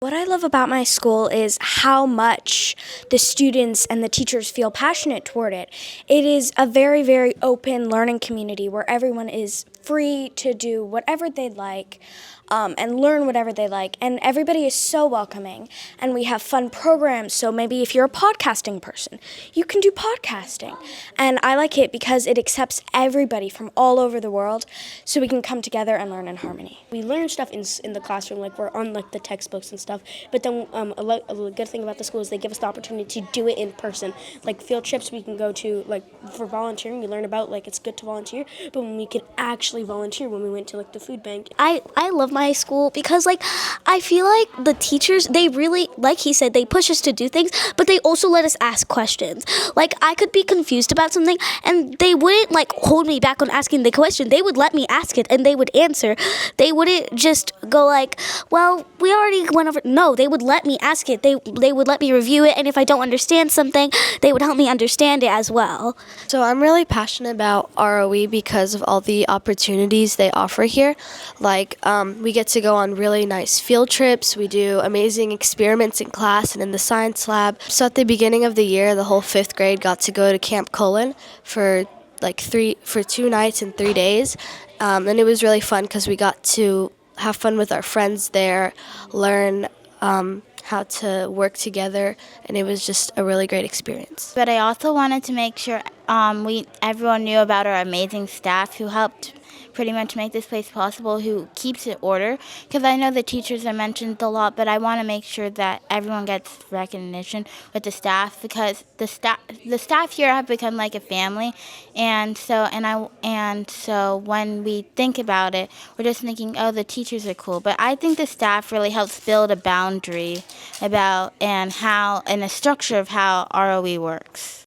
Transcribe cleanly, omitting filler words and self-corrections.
What I love about my school is how much the students and the teachers feel passionate toward it. It is a very, very open learning community where everyone is free to do whatever they like and learn whatever they like. And everybody is so welcoming. And we have fun programs. So maybe if you're a podcasting person, you can do podcasting. And I like it because it accepts everybody from all over the world so we can come together and learn in harmony. We learn stuff in the classroom, like we're on like the textbooks and stuff. But then a good thing about the school is they give us the opportunity to do it in person. Like field trips we can go to, like for volunteering, we learn about like it's good to volunteer. But when we could actually volunteer, when we went to like the food bank. I love my school because like I feel like the teachers, they really, like he said, they push us to do things, but they also let us ask questions. Like I could be confused about something and they wouldn't like hold me back on asking the question. They would let me ask it and they would answer. They wouldn't just go like, well, we already went over. No, they would let me ask it. They would let me review it, and if I don't understand something, they would help me understand it as well. So I'm really passionate about ROE because of all the opportunities they offer here. Like we get to go on really nice field trips. We do amazing experiments in class and in the science lab. So at the beginning of the year, the whole 5th grade got to go to Camp Cullen for 2 nights and 3 days. And it was really fun because we got to have fun with our friends there, learn how to work together, and it was just a really great experience. But I also wanted to make sure everyone knew about our amazing staff who helped pretty much make this place possible, who keeps it order. Because I know the teachers are mentioned a lot, but I want to make sure that everyone gets recognition with the staff, because the staff here have become like a family, and so when we think about it, we're just thinking, oh, the teachers are cool. But I think the staff really helps build a boundary about and a structure of how ROE works.